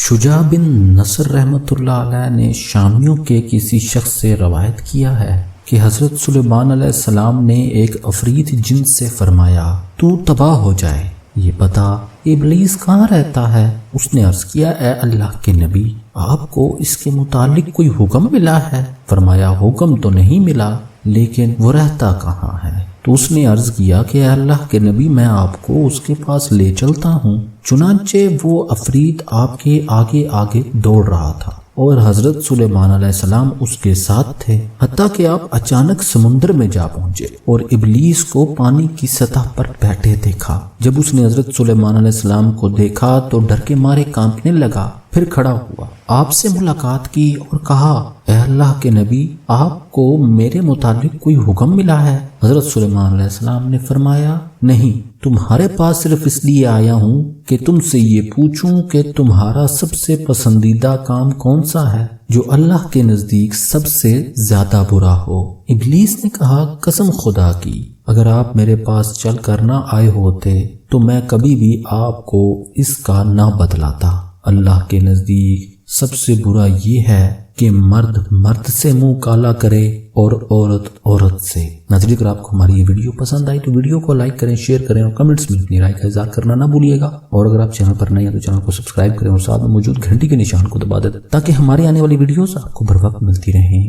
شجاع بن نصر رحمۃ اللہ علیہ نے شامیوں کے کسی شخص سے روایت کیا ہے کہ حضرت سلیمان علیہ السلام نے ایک عفریت جن سے فرمایا تو تباہ ہو جائے، یہ بتا ابلیس کہاں رہتا ہے؟ اس نے عرض کیا اے اللہ کے نبی، آپ کو اس کے متعلق کوئی حکم ملا ہے؟ فرمایا حکم تو نہیں ملا، لیکن وہ رہتا کہاں ہے؟ تو اس نے عرض کیا کہ اے اللہ کے نبی، میں آپ کو اس کے پاس لے چلتا ہوں۔ چنانچہ وہ عفریت آپ کے آگے آگے دوڑ رہا تھا اور حضرت سلیمان علیہ السلام اس کے ساتھ تھے، حتیٰ کہ آپ اچانک سمندر میں جا پہنچے اور ابلیس کو پانی کی سطح پر بیٹھے دیکھا۔ جب اس نے حضرت سلیمان علیہ السلام کو دیکھا تو ڈر کے مارے کانپنے لگا، پھر کھڑا ہوا، آپ سے ملاقات کی اور کہا اے اللہ کے نبی، آپ کو میرے متعلق کوئی حکم ملا ہے؟ حضرت سلیمان علیہ السلام نے فرمایا نہیں، تمہارے پاس صرف اس لیے آیا ہوں کہ تم سے یہ پوچھوں کہ تمہارا سب سے پسندیدہ کام کون سا ہے جو اللہ کے نزدیک سب سے زیادہ برا ہو؟ ابلیس نے کہا قسم خدا کی، اگر آپ میرے پاس چل کر نہ آئے ہوتے تو میں کبھی بھی آپ کو اس کا نہ بتلاتا۔ اللہ کے نزدیک سب سے برا یہ ہے کہ مرد مرد سے منہ کالا کرے اور عورت عورت سے۔ ناظرین، اگر آپ کو ہماری یہ ویڈیو پسند آئی تو ویڈیو کو لائک کریں، شیئر کریں اور کمنٹس میں اپنی رائے کا اظہار کرنا نہ بھولیے گا۔ اور اگر آپ چینل پر نئے ہیں تو چینل کو سبسکرائب کریں اور ساتھ میں موجود گھنٹی کے نشان کو دبا دیں تاکہ ہماری آنے والی ویڈیوز آپ کو بر وقت ملتی رہیں۔